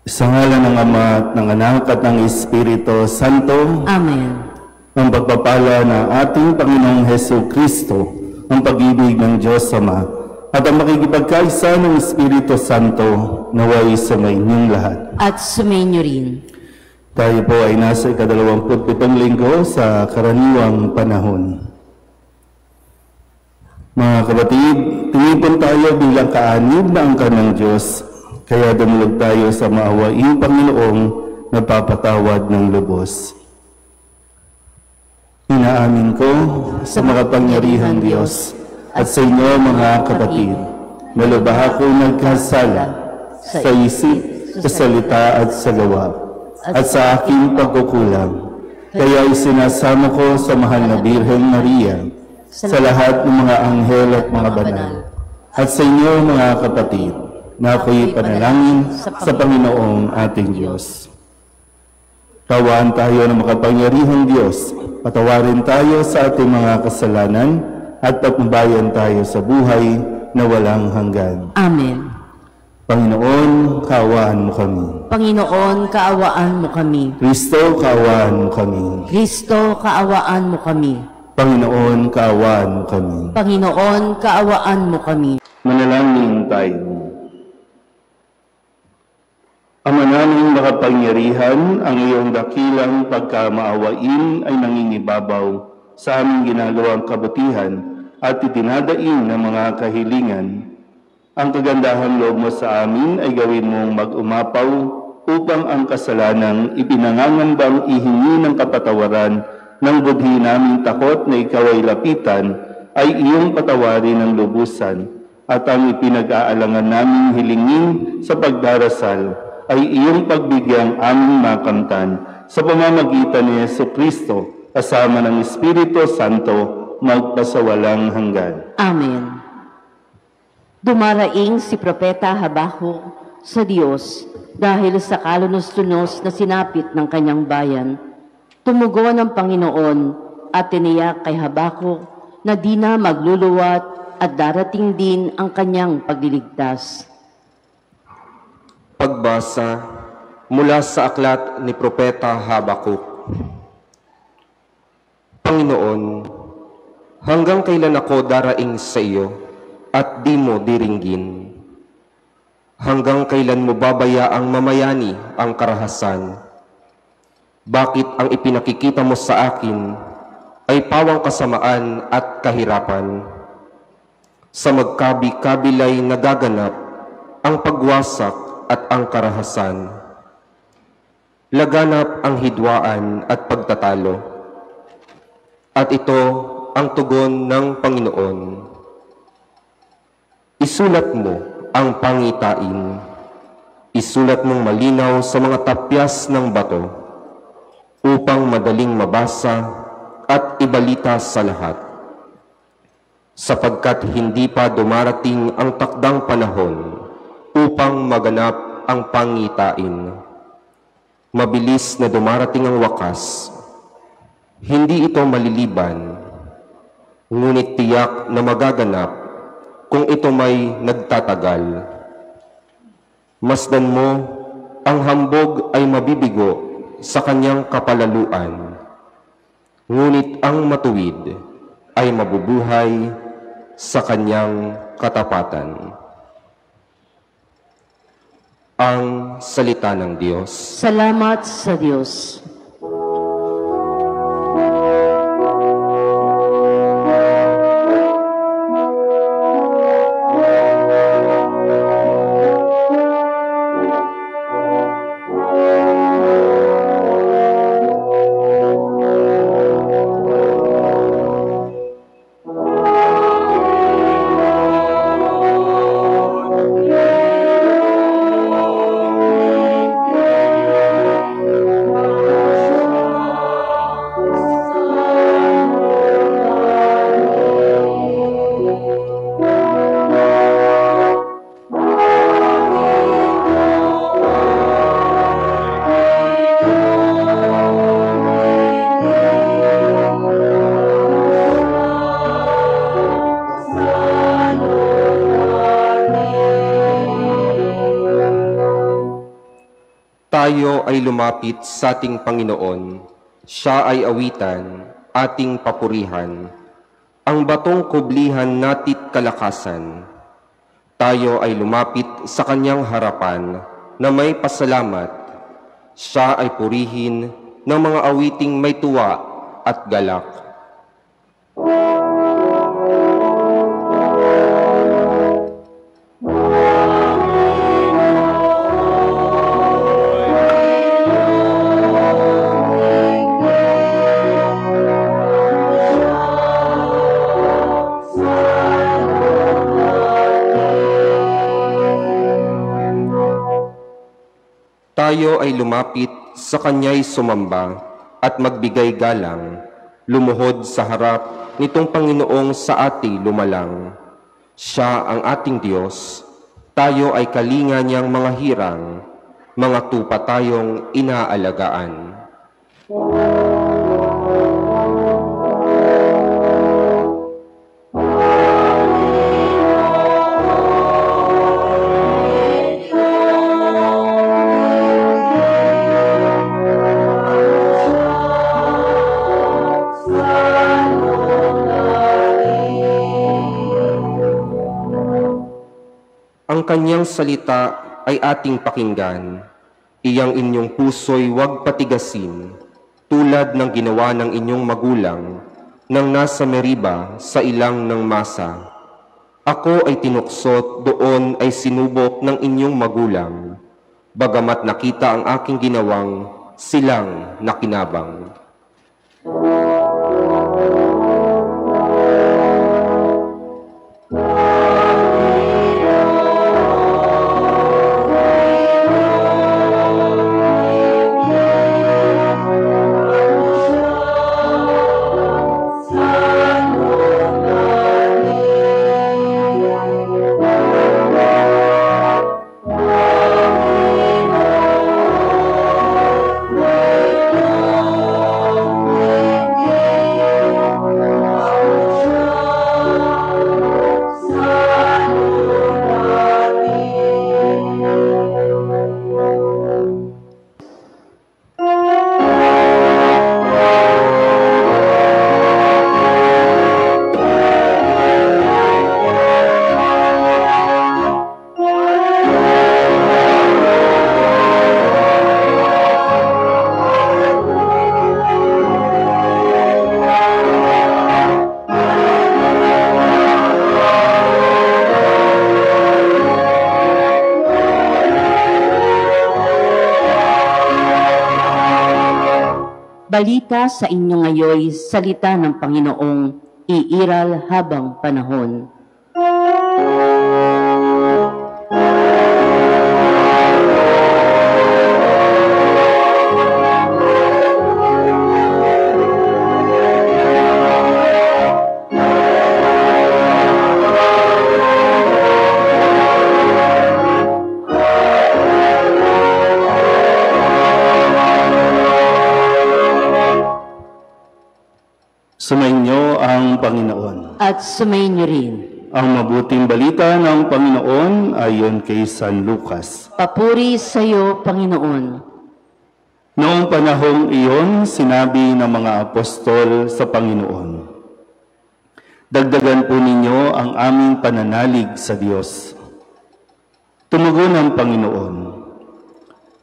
Sa ngalan ng Ama at ng Anak at ng Espiritu Santo. Amen. Ang pagpapala ng ating Panginoong Hesus Kristo, ang pag-ibig ng Diyos Ama, at ang makikipagkaisa ng Espiritu Santo naway sumainyo lahat. At sumainyo rin. Tayo po ay nasa ika-27 linggo sa karaniwang panahon. Mga kapatid, tinipon tayo bilang kaanib na angkan ng Diyos, kaya dumulog tayo sa maawaing Panginoong nagpapatawad ng lubos. Inaamin ko sa makapangyarihang Diyos at sa inyo mga kapatid, na lubha ako nagkasala sa isip, sa salita at sa gawa, at sa aking pagkukulang. Kaya isinasamo ko sa mahal na Birhen Maria, sa lahat ng mga anghel at mga banal, at sa inyo mga kapatid, na ako'y panalangin sa Panginoong ating Diyos. Tawaan tayo ng makapangyarihang Diyos, patawarin tayo sa ating mga kasalanan, at patnubayan tayo sa buhay na walang hanggan. Amen. Panginoon, kaawaan mo kami. Panginoon, kaawaan mo kami. Kristo, kaawaan mo kami. Kristo, kaawaan mo kami. Panginoon, kaawaan mo kami. Panginoon, kaawaan mo kami. Manalangin tayo. Ama naming makapangyarihan, ang iyong dakilang pagkamaawain ay nangingibabaw sa aming ginagawang kabutihan at itinadaing ng mga kahilingan. Ang kagandahang loob mo sa amin ay gawin mong mag-umapaw upang ang kasalanang ipinangangambang ihingi ng kapatawaran ng budhi naming takot na ikaw ay lapitan ay iyong patawarin ng lubusan, at ang ipinag-aalangan naming hilingin sa pagdarasal ay iyong pagbigyang aming makamtan sa pamamagitan ni Jesucristo kasama ng Espiritu Santo magpasawalang hanggan. Amen. Dumaraing si Propeta Habakuk sa Diyos dahil sa kalunos-lunos na sinapit ng kanyang bayan. Tumugon ang Panginoon at tiniyak kay Habakuk na di na magluluwat at darating din ang kanyang pagliligtas. Pagbasa mula sa aklat ni Propeta Habakuk. Panginoon, hanggang kailan ako daraing sa iyo at di mo diringgin? Hanggang kailan mo babayaang mamayani ang karahasan? Bakit ang ipinakikita mo sa akin ay pawang kasamaan at kahirapan? Sa magkabi-kabilay nagaganap ang pagwasak at ang karahasan. Laganap ang hidwaan at pagtatalo. At ito ang tugon ng Panginoon. Isulat mo ang pangitain. Isulat mong malinaw sa mga tapyas ng bato upang madaling mabasa at ibalita sa lahat. Sapagkat hindi pa dumarating ang takdang panahon upang maganap ang pangitain. Mabilis na dumarating ang wakas. Hindi ito maliliban, ngunit tiyak na magaganap kung ito may nagtatagal. Masdan mo, ang hambog ay mabibigo sa kanyang kapalaluan, ngunit ang matuwid ay mabubuhay sa kanyang katapatan. Ang salita ng Diyos. Salamat sa Diyos. tayo ay lumapit sa ating Panginoon. Siya ay awitan, ating papurihan, ang batong kublihan natit kalakasan. Tayo ay lumapit sa kanyang harapan na may pasalamat. Siya ay purihin ng mga awiting may tuwa at galak. Tayo ay lumapit sa kanya'y sumamba at magbigay galang, lumuhod sa harap nitong Panginoong sa ati lumalang. Siya ang ating Diyos, tayo ay kalinga niyang mga hirang, mga tupa tayong inaalagaan. Ang kanyang salita ay ating pakinggan. Iyang inyong puso'y huwag patigasin, tulad ng ginawa ng inyong magulang nang nasa Meriba sa ilang ng Masa. Ako ay tinuksot, doon ay sinubok ng inyong magulang. Bagamat nakita ang aking ginawang, silang nakinabang. Balita sa inyo ngayoy, salita ng Panginoong iiral habang panahon. Sumainyo ang Panginoon. At sumainyo rin. Ang mabuting balita ng Panginoon ayon kay San Lucas. Papuri sa iyo, Panginoon. Noong panahong iyon, sinabi ng mga apostol sa Panginoon, "Dagdagan po ninyo ang aming pananalig sa Diyos." Tumugon ang Panginoon,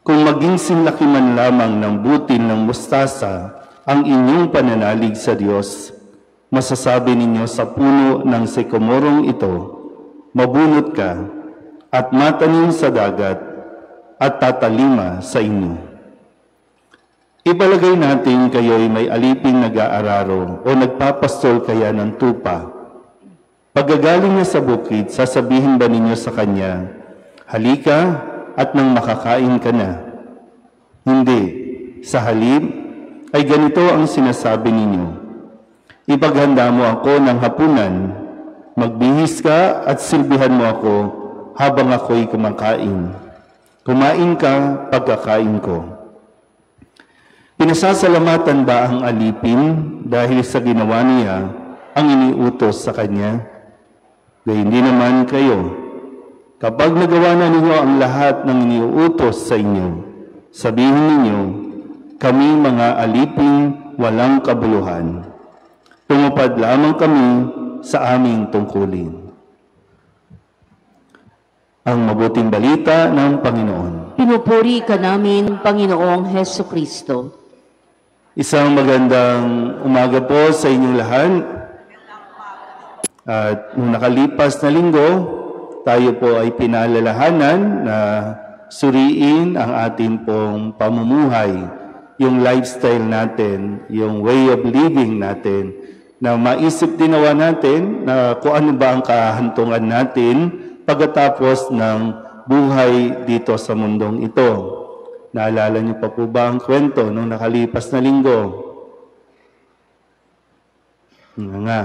"Kung maging sinlaki man lamang ng butil ng mustasa ang inyong pananalig sa Diyos, masasabi ninyo sa puno ng sikomorong ito, mabunot ka at matanim sa dagat at tatalima sa inyo." Ipalagay natin kayo'y may aliping nag-aararo o nagpapastol kaya ng tupa. Pagkagaling niya sa bukid, sasabihin ba ninyo sa kanya, "Halika at nang makakain ka na"? Hindi. Sa halip, ay ganito ang sinasabi ninyo, "Ipaghanda mo ako ng hapunan, magbihis ka at silbihan mo ako habang ako'y kumakain. Kumain ka pagkakain ko." Pinasasalamatan ba ang alipin dahil sa ginawa niya ang iniutos sa kanya? Gayun din naman kayo. Kapag nagawa na ninyo ang lahat ng iniuutos sa inyo, Sabihin ninyo, kami mga aliping walang kabuluhan. Tumupad lamang kami sa aming tungkulin. Ang mabuting balita ng Panginoon. Pinupuri ka namin, Panginoong Heso Kristo. Isang magandang umaga po sa inyong lahat. At nung nakalipas na linggo, tayo po ay pinaalalahanan na suriin ang ating pong pamumuhay, yung lifestyle natin, yung way of living natin, na maisip din nawa natin na kung ano ba ang kahantungan natin pagkatapos ng buhay dito sa mundong ito. Naalala niyo pa po ba ang kwento nung nakalipas na linggo? Nga.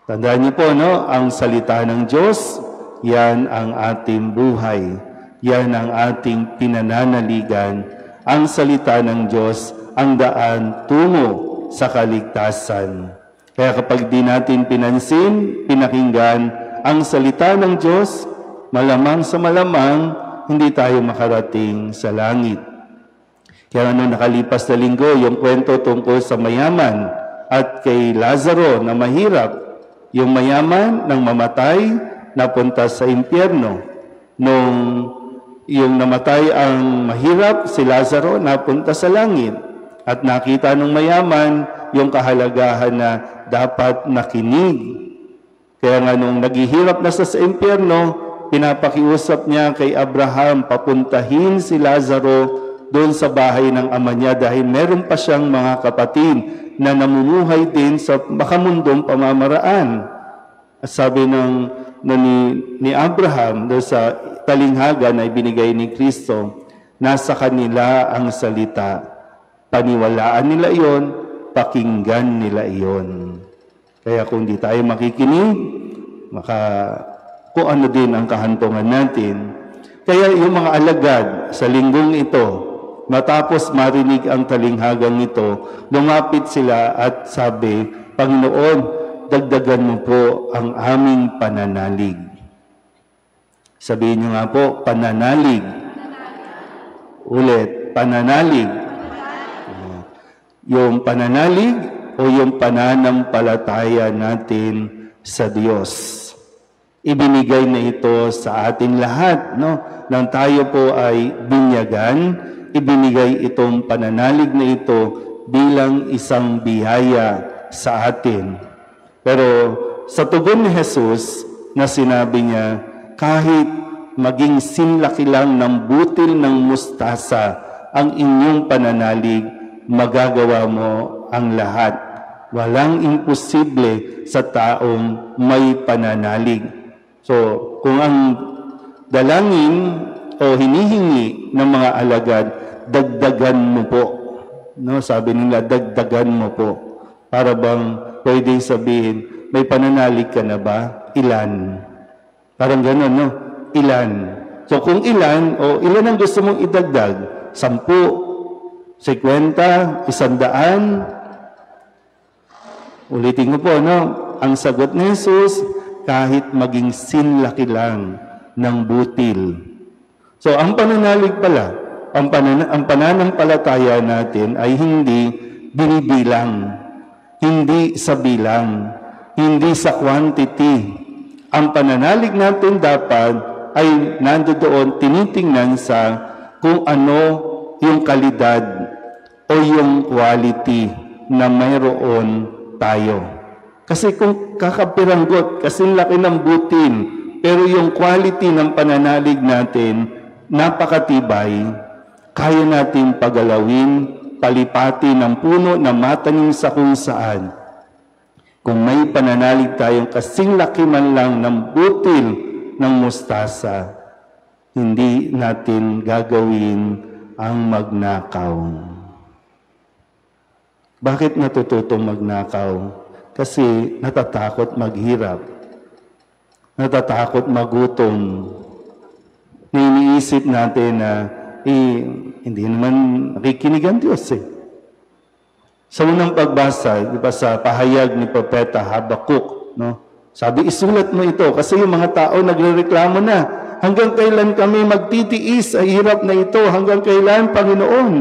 Tandaan niyo po, no? Ang salita ng Diyos, yan ang ating buhay. Yan ang ating pinananaligan. Ang salita ng Diyos, ang daan tungo sa kaligtasan. Kaya kapag di natin pinansin, pinakinggan ang salita ng Diyos, malamang sa malamang, hindi tayo makarating sa langit. Kaya nakalipas na linggo, yung kwento tungkol sa mayaman at kay Lazaro na mahirap. Yung mayaman nang mamatay, napunta sa impyerno. Nung yung namatay ang mahirap, si Lazaro napunta sa langit. At nakita ng mayaman yung kahalagahan na dapat nakinig. Kaya nga nung naghihirap na sa impyerno, pinapakiusap niya kay Abraham, papuntahin si Lazaro doon sa bahay ng ama niya dahil meron pa siyang mga kapatid na namumuhay din sa makamundong pamamaraan. At sabi ni Abraham doon sa talinghaga na ibinigay ni Kristo, nasa kanila ang salita. Paniwalaan nila iyon, pakinggan nila iyon. Kaya kung di tayo makikinig, kung ano din ang kahantungan natin. Kaya yung mga alagad sa linggong ito, matapos marinig ang talinghagang ito, lumapit sila at sabi, Panginoon, dagdagan mo po ang aming pananalig. Sabihin niyo nga po, pananalig. Ulit, pananalig. Yung pananalig o yung pananampalataya natin sa Diyos. Ibinigay na ito sa atin lahat, no? Nang tayo po ay binyagan, ibinigay itong pananalig na ito bilang isang biyaya sa atin. Pero sa tugon ni Jesus na sinabi niya, kahit maging sinlaki lang ng butil ng mustasa ang inyong pananalig, magagawa mo ang lahat. Walang imposible sa taong may pananalig. So, kung ang dalangin o hinihingi ng mga alagad, dagdagan mo po. No, sabi nila, dagdagan mo po. Para bang pwedeng sabihin, may pananalig ka na ba? Ilan? Parang gano'n, no? Ilan? So, kung ilan, o ilan ang gusto mong idagdag? 10, 50, 100? Ulitin ko po, no? Ang sagot ni Jesus, kahit maging sinlaki lang ng butil. So, ang pananalig pala, ang pananampalataya natin ay hindi binibilang, hindi sa bilang, hindi sa quantity. Ang pananalig natin dapat ay nandoon tinitingnan sa kung ano yung kalidad o yung quality na mayroon tayo. Kasi kung kakapiranggot, kasing laki ng butil, pero yung quality ng pananalig natin, napakatibay, kaya natin pagalawin, palipati ng puno na matanim sa kung saan. Kung may pananalig tayong kasing laki man lang ng butil ng mustasa, hindi natin gagawin ang magnakaw. Bakit natututong magnakaw? Kasi natatakot maghirap, natatakot magutom. Iniisip natin na hindi naman nakikinig ang Diyos eh. Sa unang pagbasa, di ba, sa pahayag ni Propeta Habakuk, no? Sabi, isulat mo ito kasi yung mga tao nagrereklamo na. Hanggang kailan kami magtitiis sa hirap na ito? Hanggang kailan, Panginoon?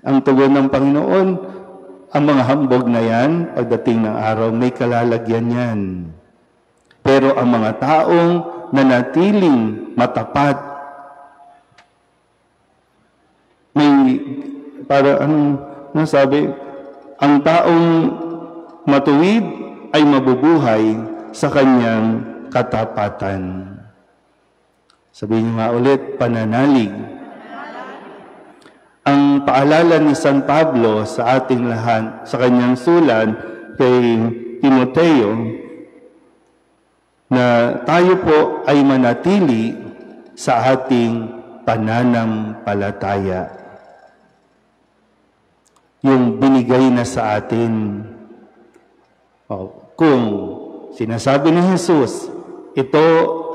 Ang tugon ng Panginoon, ang mga hambog na yan, pagdating ng araw, may kalalagyan yan. Pero ang mga taong nanatiling matapat, may, para anong nasabi, ang taong matuwid ay mabubuhay sa kanyang katapatan. Sabihin niyo nga ulit, pananalig. Ang paalala ni San Pablo sa ating lahat, sa kanyang sulat kay Timoteo, na tayo po ay manatili sa ating pananampalataya. Yung binigay na sa atin. Kung sinasabi ni Jesus, ito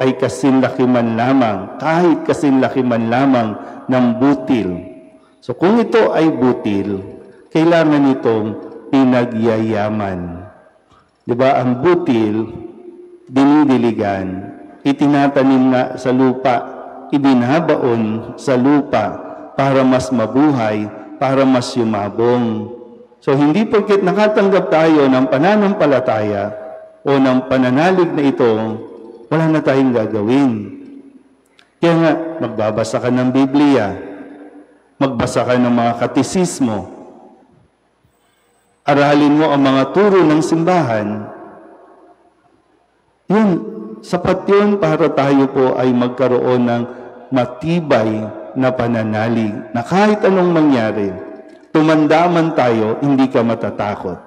ay kasinlaki man lamang, kahit kasinlaki man lamang ng butil. So kung ito ay butil, kailangan itong pinagyayaman. Diba? Ang butil, dinidiligan, itinatanim nga sa lupa, ibinabaon sa lupa para mas mabuhay, para mas yumabong. So hindi porket nakatanggap tayo ng pananampalataya o ng pananalig na ito, wala na tayong gagawin. Kaya nga, magbabasa ka ng Biblia, magbasa ka ng mga katisismo, aralin mo ang mga turo ng simbahan. Yun, sapat yun para tayo po ay magkaroon ng matibay na pananalig na kahit anong mangyari, tumanda man tayo, hindi ka matatakot.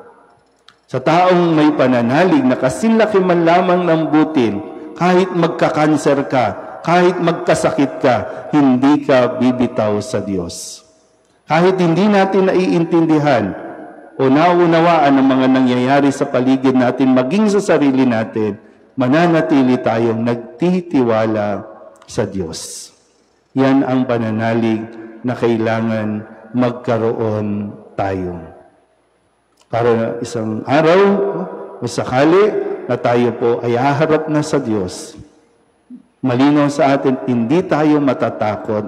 Sa taong may pananalig na kasinlaki man lamang ng butil, kahit magkakanser ka, kahit magkasakit ka, hindi ka bibitaw sa Diyos. Kahit hindi natin naiintindihan o naunawaan ang mga nangyayari sa paligid natin, maging sa sarili natin, mananatili tayong nagtitiwala sa Diyos. Yan ang pananalig na kailangan magkaroon tayo. Para isang araw, o sakali na tayo po ay haharap na sa Diyos, malinaw sa atin, hindi tayo matatakot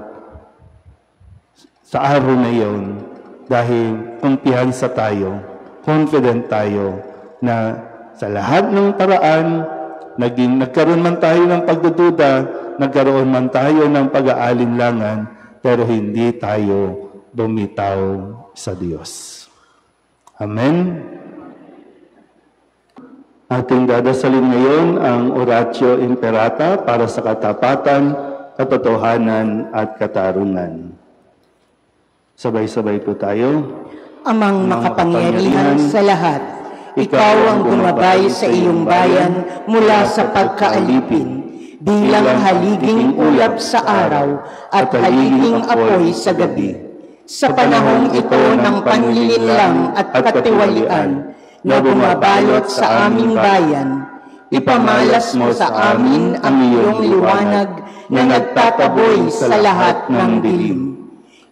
sa araw na yon dahil kumpiyansa tayo, confident tayo na sa lahat ng paraan, nagkaroon man tayo ng pagdududa, nagkaroon man tayo ng pag-aalinlangan, pero hindi tayo bumitaw sa Diyos. Amen. Ating dadasalin ngayon ang Oratio Imperata para sa katapatan, katotohanan at katarungan. Sabay-sabay po tayo. Amang makapangyarihan sa lahat, ikaw ang gumabay sa iyong bayan mula sa pagkaalipin, bilang haliging ulap sa araw at haliging apoy sa gabi. Sa panahong ito ng panlilinlang at katiwalian na bumabalot sa aming bayan, ipamalas mo sa amin ang iyong liwanag na nagtataboy sa lahat ng dilim.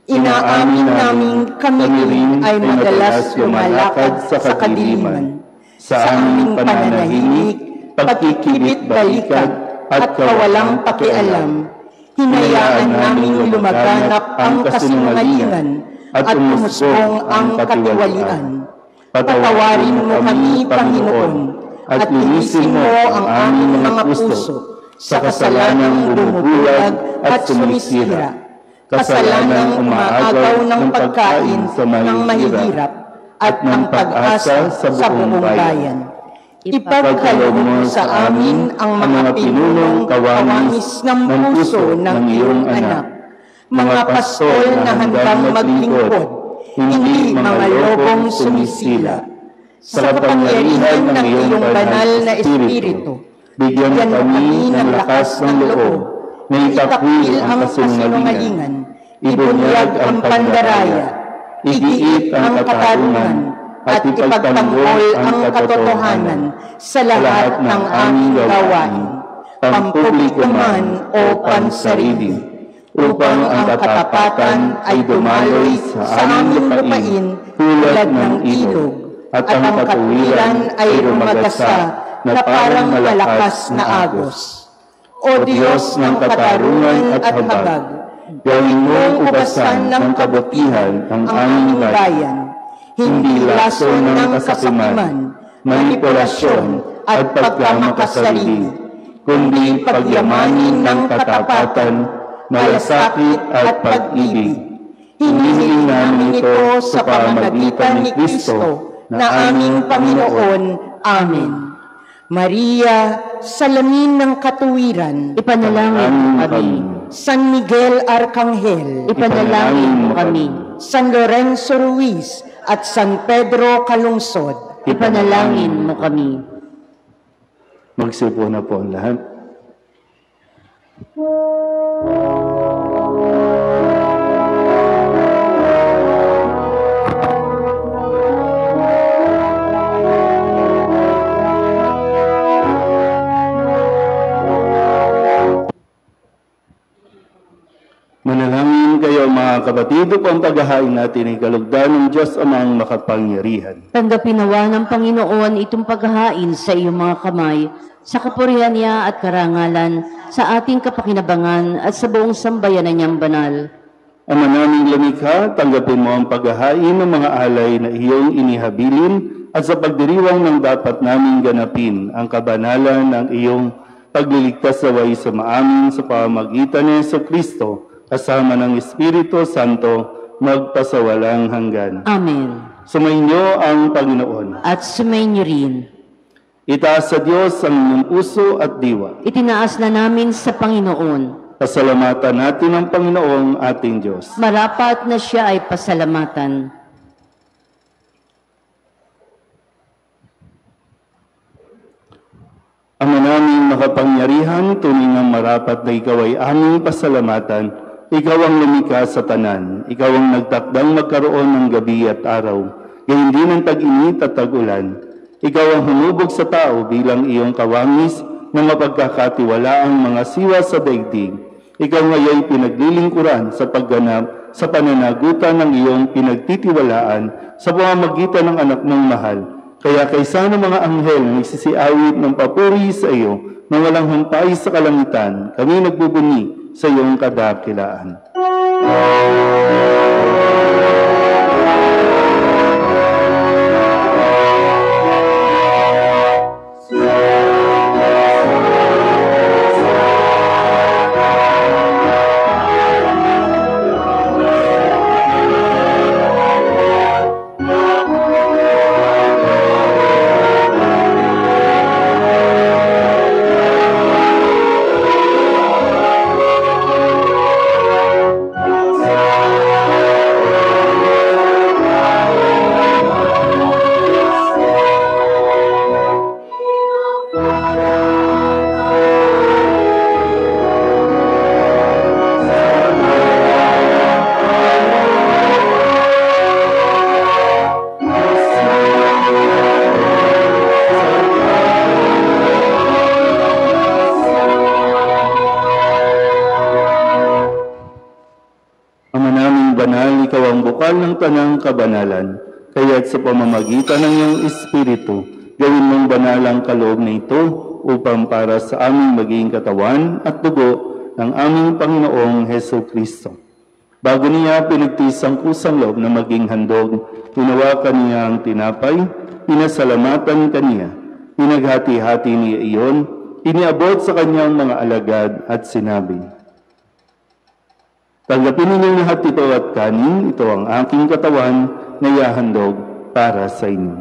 Inaamin namin kami rin ay madalas lumalakad sa kadiliman, sa aming pananahimik, pagkikibit-balikat at kawalang pakialam. Hinayaan namin lumaganap ang kasinungalingan at umusbong ang katiwalian. Patawarin mo kami, Panginoon, at linisin mo ang aming mga puso sa kasalanang bumubulag at sumisira, kasalanang umaagaw ng pagkain ng mahihirap at ng pag-asa sa buong bayan. Ipagkaloob mo sa amin ang mga pinunong kawamis ng puso ng iyong anak, mga pastol na handang maglingkod, hindi mga lobong sumisila. Sa kapangyarihan ng iyong banal na Espiritu, bigyan kami ng lakas ng loob, na itakwil ang kasinungalingan, ibunyag ang pandaraya, igiit ang katarungan, at ipagtanggol ang katotohanan sa lahat ng aming gawain, pampubliko man o pansarili, upang ang katapatan ay dumaloy sa aming lupain tulad ng ilog, at ang katuwiran ay rumagasa na parang malakas na agos. O Diyos ng katarungan at habag, gawin mong ubasan ng kabutihan ang aming bayan, hindi lason ng kasakiman, manipulasyon at pagkamakasarili, kundi pagyamanin ng katapatan, malasakit at pag-ibig. Hinihiling namin ito sa pamamagitan ni Kristo na aming Panginoon. Amen. Maria, salamin ng katuwiran, Ipanalangin mo kami. San Miguel Arcangel, Ipanalangin mo kami. San Lorenzo Ruiz at San Pedro Calungsod, Ipanalangin mo kami. Magsipo na po ang lahat. Manalangin kayo mga kapatid upang paghahain natin ay kalugdan ng Diyos amang makapangyarihan. Tanggapin nawa ng Panginoon itong paghahain sa iyong mga kamay, sa kapurihan niya at karangalan, sa ating kapakinabangan at sa buong sambayanan niyang banal. Ama naming lumikha, tanggapin mo ang paghahain ng mga alay na iyong inihabilin at sa pagdiriwang ng dapat naming ganapin ang kabanalan ng iyong pagliligtas naway sa maamin sa pamamagitan ni Jesucristo, kasama ng Espiritu Santo, magpasawalang hanggan. Amen. Sumainyo ang Panginoon. At sumainyo rin. Itaas sa Diyos ang inyong puso at diwa. Itinaas na namin sa Panginoon. Pasalamatan natin ang Panginoong ating Diyos. Marapat na siya ay pasalamatan. Ama naming makapangyarihan, tunay ng marapat na ikaw ay aming pasalamatan. Ikaw ang lumikha sa tanan. Ikaw ang nagtakdang magkaroon ng gabi at araw, gayon din ng tag-init at tag-ulan. Ikaw ang humubog sa tao bilang iyong kawangis na mapagkakatiwalaang mga siwa sa daigdig. Ikaw ngayon pinaglilingkuran sa pagganap sa pananagutan ng iyong pinagtitiwalaan sa pamamagitan ng anak mong mahal. Kaya kaysa ng mga anghel na nagsisiawit ng papuri sa iyo na walang humpay sa kalangitan, kami nagbubuni sa iyong kadakilaan. Ng tanang kabanalan, kaya't sa pamamagitan ng iyong Espiritu, gawin mong banalang kaloob na ito upang para sa aming maging katawan at dugo ng aming Panginoong Jesucristo. Bago niya pinagtiis ang kusang loob na maging handog, tinawakan niya ang tinapay, pinasalamatan kaniya, pinaghati-hati niya iyon, iniabot sa kanyang mga alagad at sinabi, "Tanggapin ninyong lahat ito at kanin, ito ang aking katawan na ihahandog para sa inyo."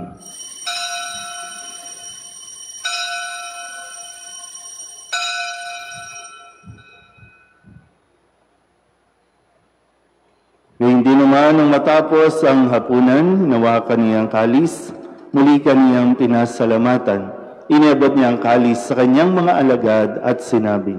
Ngayon din naman nang matapos ang hapunan, hinawakan niya ang kalis, muli kaniyang pinasalamatan. Iniabot niya ang kalis sa kanyang mga alagad at sinabi,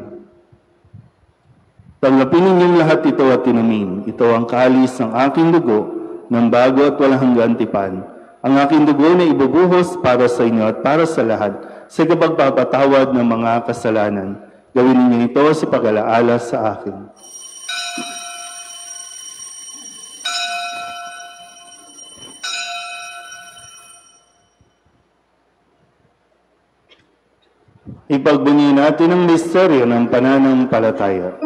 "Tanggapin ninyong lahat ito at inumin. Ito ang kalis ng aking dugo, ng bago at walang hanggang tipan. Ang aking dugo na ibubuhos para sa inyo at para sa lahat, sa kapagpapatawad ng mga kasalanan. Gawin ninyo ito sa pag-alaala sa akin." Ipagbunyi natin ang misteryo ng pananampalataya.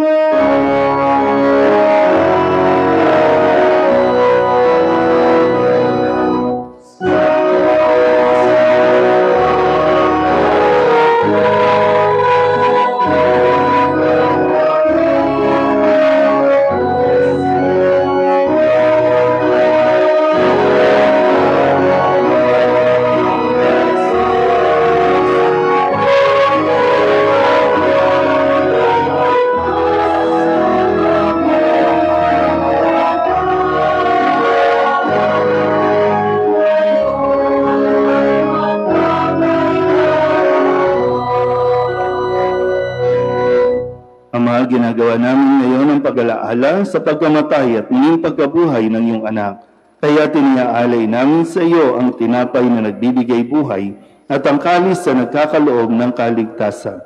Ama, ginagawa namin ngayon ang pag-alaala sa pagkamatay at muling pagkabuhay ng iyong anak. Kaya tiniaalay namin sa iyo ang tinapay na nagbibigay buhay at ang kalis na nagkakaloob ng kaligtasan.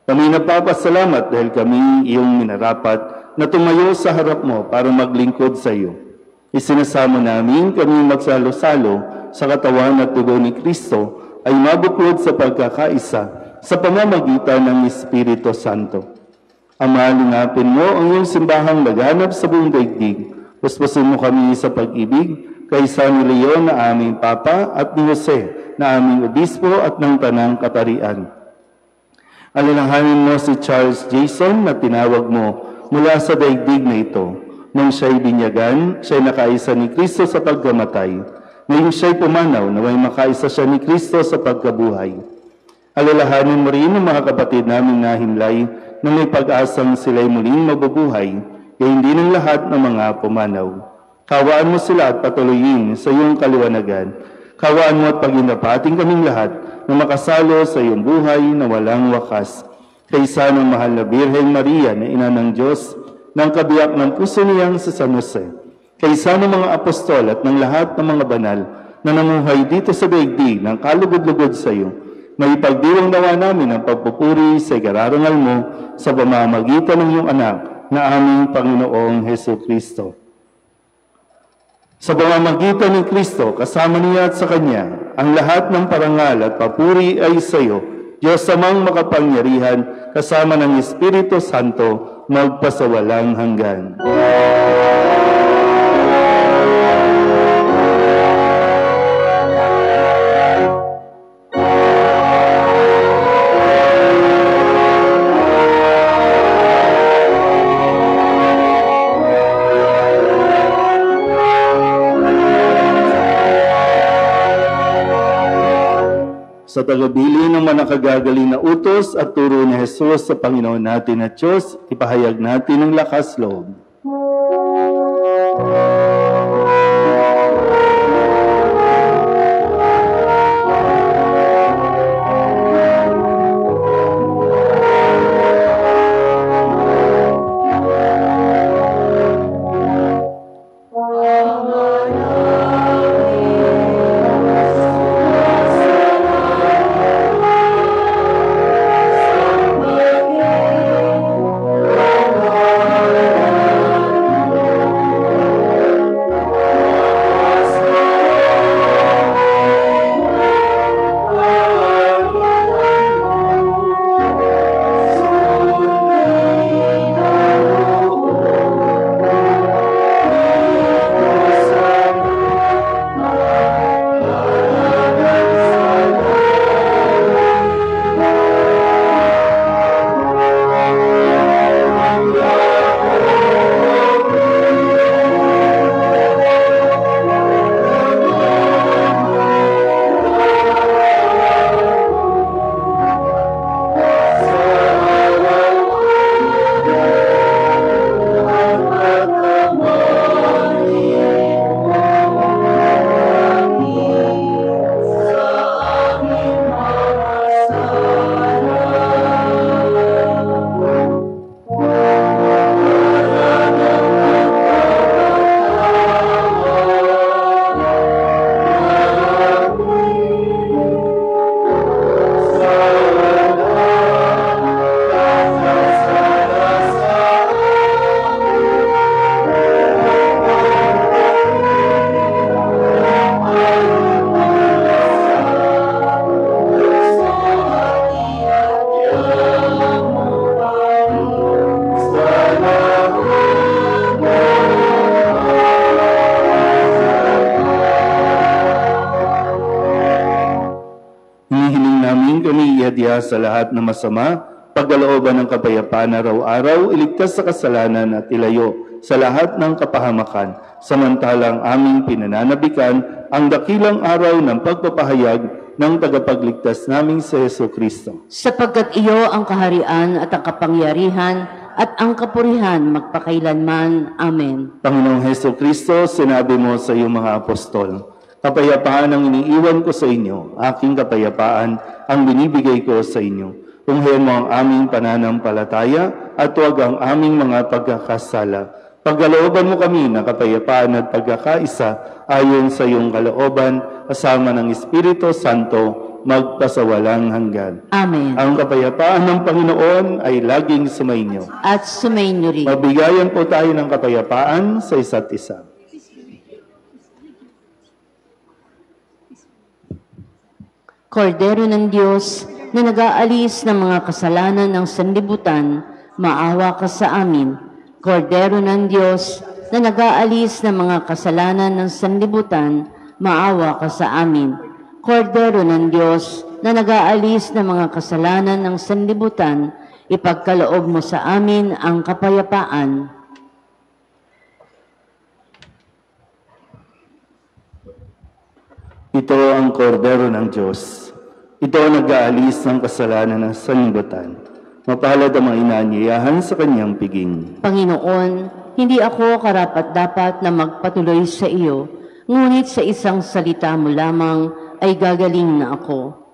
Kami napapasalamat dahil kami iyong minarapat na tumayo sa harap mo para maglingkod sa iyo. Isinasamo namin kami magsalo-salo sa katawan at dugo ni Kristo ay mabuklod sa pagkakaisa sa pamamagitan ng Espiritu Santo. Ama, lingapin mo ang iyong simbahang laganap sa buong daigdig. Puspusin mo kami sa pag-ibig kay San Leon na aming Papa at ni Jose na aming Obispo at ng Tanang Kaparian. Alalahanin mo si Charles Jason na tinawag mo mula sa daigdig na ito. Nung siya'y binyagan, siya'y nakaisa ni Kristo sa pagkamatay. Ngayon siya'y pumanaw na may makaisa siya ni Kristo sa pagkabuhay. Alalahanin mo rin ang mga kapatid naming nahimlay na may pag-asang sila'y muling mabubuhay, kaya hindi ng lahat ng mga pumanaw. Kawaan mo sila at patuloyin sa iyong kaliwanagan. Kawaan mo at paginapating kaming lahat na makasalo sa iyong buhay na walang wakas. Kaysa ng mahal na Birheng Maria na ina ng Diyos, ng kabiyak ng puso niyang sa San Jose. Kaysa ng mga apostol at ng lahat ng mga banal na namuhay dito sa daigdig ng kalugod-lugod sa iyo, may pagdiwang nawa namin ang pagpupuri sa ikararangal mo sa pamamagitan ng iyong anak na aming Panginoong Hesus Kristo. Sa pamamagitan ni Kristo, kasama niya at sa Kanya, ang lahat ng parangal at papuri ay sa iyo, Diyos amang makapangyarihan, kasama ng Espiritu Santo, magpasawalang hanggan. Sa tagabili ng manakagagaling na utos at turo ni Jesus sa Panginoon natin at Diyos, ipahayag natin ang lakas loob. Namin kami ihadya sa lahat ng masama, pagkalooban ng kapayapaan araw-araw, iligtas sa kasalanan at ilayo sa lahat ng kapahamakan, samantalang aming pinananabikan ang dakilang araw ng pagpapahayag ng tagapagligtas naming si Hesus Kristo. Sapagkat iyo ang kaharian at ang kapangyarihan at ang kapurihan magpakailanman. Amen. Panginoong Hesus Kristo, sinabi mo sa iyong mga apostol, kapayapaan ang iniiwan ko sa inyo, aking kapayapaan ang binibigay ko sa inyo. Tunghayan mo ang aming pananampalataya at huwag ang aming mga pagkakasala. Pagkalooban mo kami ng kapayapaan at pagkakaisa ayon sa iyong kalooban, kasama ng Espiritu Santo, magpasawalang hanggan. Amen. Ang kapayapaan ng Panginoon ay laging sumainyo. At sumainyo rin. Mabigayan po tayo ng kapayapaan sa isa't isa. Kordero ng Diyos na nag-aalis ng mga kasalanan ng sanlibutan, maawa ka sa amin. Kordero ng Diyos na nag-aalis ng mga kasalanan ng sanlibutan, maawa ka sa amin. Kordero ng Diyos na nag-aalis ng mga kasalanan ng sanlibutan, ipagkaloob mo sa amin ang kapayapaan. Ito ang kordero ng Diyos. Ito ang nag-aalis ng kasalanan ng sanlibutan. Mapalad ang mga inaanyayahan sa kanyang piging. Panginoon, hindi ako karapat-dapat na magpatuloy sa iyo, ngunit sa isang salita mo lamang ay gagaling na ako.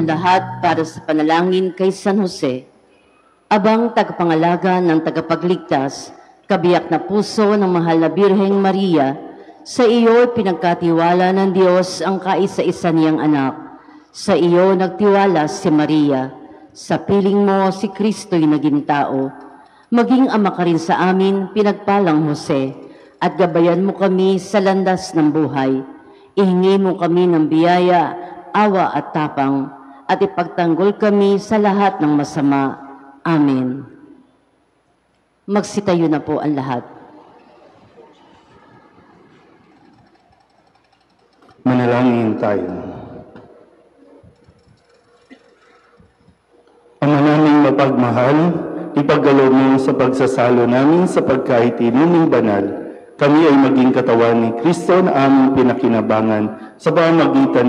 ang lahat para sa panalangin kay San Jose. Abang tagapangalaga ng tagapagligtas, kabiyak na puso ng mahal na Birheng Maria, sa iyo pinagkatiwala ng Diyos ang kaisa-isa niyang anak. Sa iyo nagtiwala si Maria. Sa piling mo si Kristo'y naging tao. Maging ama ka rin sa amin, pinagpalang Jose, at gabayan mo kami sa landas ng buhay. Ihingi mo kami ng biyaya, awa at tapang, at ipagtanggol kami sa lahat ng masama. Amen. Magsitayo na po ang lahat. Manalangin tayo. Ama naming mapagmahal, ipagkaloob mo sa pagsasalo namin sa pagkaitinuning banal, kami ay maging katawan ni Kristo na aming pinakinabangan sa pamamagitan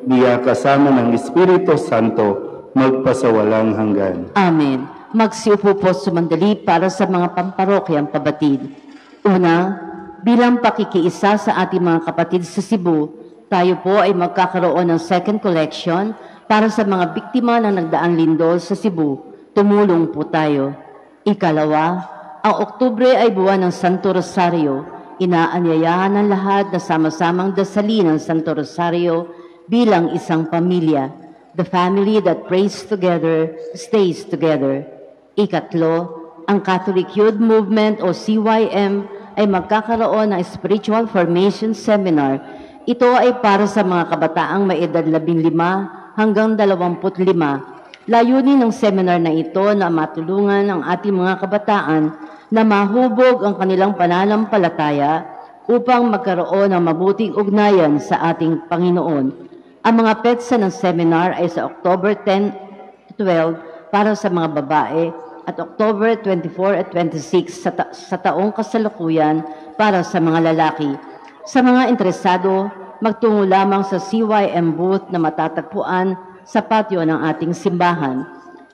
niya kasama ng Espiritu Santo magpasawalang hanggan. Amen. Magsiupo po sumandali para sa mga pamparokyang pabatid. Una, bilang pakikiisa sa ating mga kapatid sa Cebu, tayo po ay magkakaroon ng second collection para sa mga biktima ng nagdaang lindol sa Cebu. Tumulong po tayo. Ikalawa, ang Oktubre ay buwan ng Santo Rosario. Inaanyayahan ng lahat na sama-samang dasalin ang Santo Rosario bilang isang pamilya. The family that prays together stays together. Ikatlo, ang Catholic Youth Movement o CYM ay magkakaroon ng Spiritual Formation Seminar. Ito ay para sa mga kabataang may edad 15 hanggang 25. Layunin ng seminar na ito na matulungan ang ating mga kabataan na mahubog ang kanilang pananampalataya upang magkaroon ng mabuting ugnayan sa ating Panginoon. Ang mga petsa ng seminar ay sa October 10-12 para sa mga babae at October 24 at 26 sa taong kasalukuyan para sa mga lalaki. Sa mga interesado, magtungo lamang sa CYM booth na matatagpuan sa patio ng ating simbahan.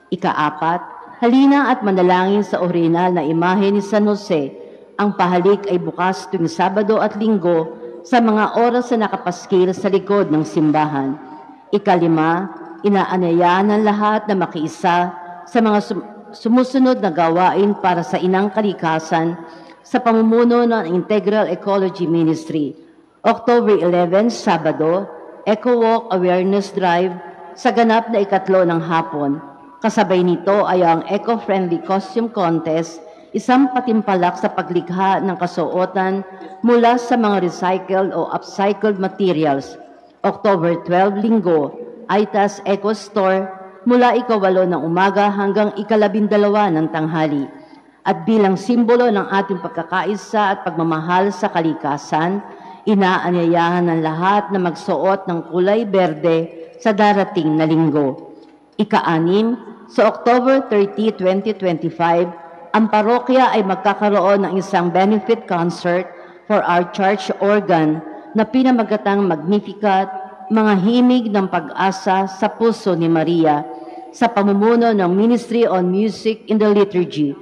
Ikaapat, halina at manalangin sa orihinal na imahe ni San Jose. Ang pahalik ay bukas tuwing Sabado at Linggo sa mga oras na nakapaskil sa likod ng simbahan. Ikalima, inaanyayahan ng lahat na makiisa sa mga sumusunod na gawain para sa inang kalikasan sa pamumuno ng Integral Ecology Ministry. October 11, Sabado, Eco Walk Awareness Drive sa ganap na 3 ng hapon. Kasabay nito ay ang Eco-Friendly Costume Contest, isang patimpalak sa paglikha ng kasuotan mula sa mga recycled o upcycled materials. October 12, Linggo, Aitas Eco Store mula 8 ng umaga hanggang 12 ng tanghali. At bilang simbolo ng ating pagkakaisa at pagmamahal sa kalikasan, inaanyayahan ng lahat na magsuot ng kulay berde sa darating na linggo. Ika-6, sa October 30, 2025, ang parokya ay magkakaroon ng isang benefit concert for our church organ na pinamagatang Magnificat, mga himig ng pag-asa sa puso ni Maria, sa pamumuno ng Ministry on Music in the Liturgy.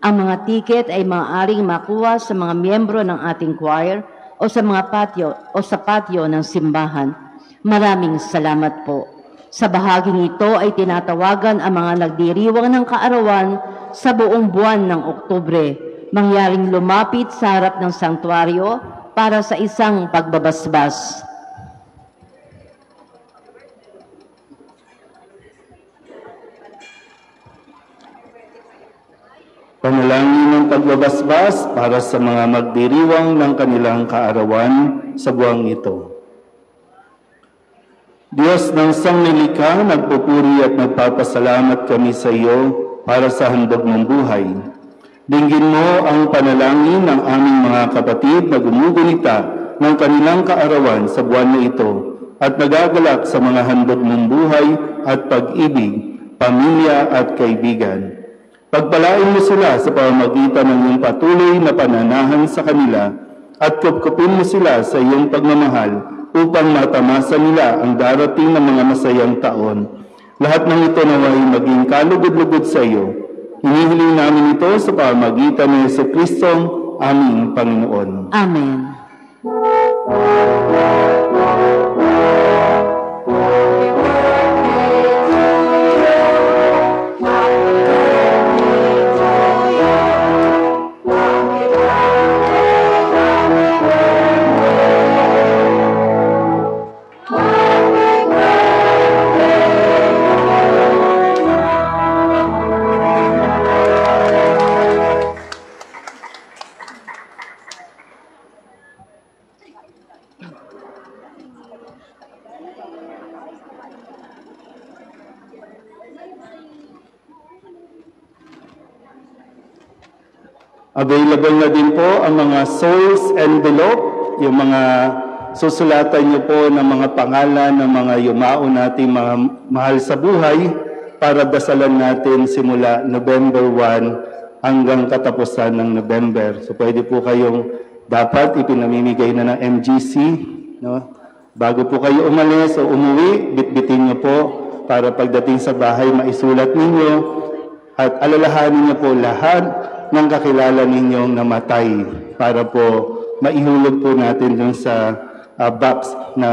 Ang mga tiket ay maaaring makuha sa mga miyembro ng ating choir o sa mga patio ng simbahan. Maraming salamat po. Sa bahaging ito ay tinatawagan ang mga nagdiriwang ng kaarawan sa buong buwan ng Oktubre, mangyaring lumapit sa harap ng sanktuaryo para sa isang pagbabasbas. Panalangin ng pagbabasbas para sa mga magdiriwang ng kanilang kaarawan sa buwang ito. Diyos ng sangnilikha, nagpupuri at nagpapasalamat kami sa iyo para sa handog ng buhay. Dinggin mo ang panalangin ng aming mga kapatid na gumugunita ng kanilang kaarawan sa buwan na ito at nagagalak sa mga handog ng buhay at pag-ibig, pamilya at kaibigan. Pagpalain mo sila sa pamamagitan ng iyong patuloy na pananahan sa kanila at kupkupin mo sila sa iyong pagmamahal upang matamasa nila ang darating na mga masayang taon. Lahat ng ito naway maging kalugod-lugod sa iyo. Hinihiling namin ito sa pamamagitan ni Jesucristo, aming Panginoon. Amen. Available na din po ang mga souls envelope, yung mga susulatan niyo po ng mga pangalan ng mga yumao nating mga mahal sa buhay para dasalan natin simula November 1 hanggang katapusan ng November. So pwede po kayong dapat ipinamimigay na ng MGC, no? Bago po kayo umalis o umuwi, bitbitin niyo po para pagdating sa bahay maisulat ninyo at alalahanin niyo po lahat ng kakilala ninyong namatay para po maihulog po natin dun sa box na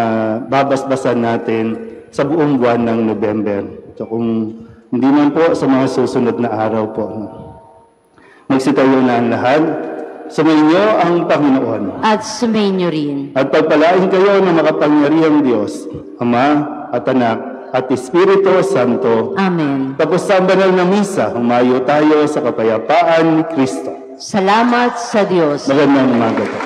babasbasan natin sa buong buwan ng November. So kung hindi man po sa mga susunod na araw po. Magsitayo na ang lahat. Sumainyo ang Panginoon. At sumainyo rin. At pagpalain kayo ng makapangyarihang Diyos, Ama at Anak at Espiritu Santo. Amen. Tapos sa banal na misa, humayo tayo sa kapayapaan ni Kristo. Salamat sa Diyos. Magandang umaga po.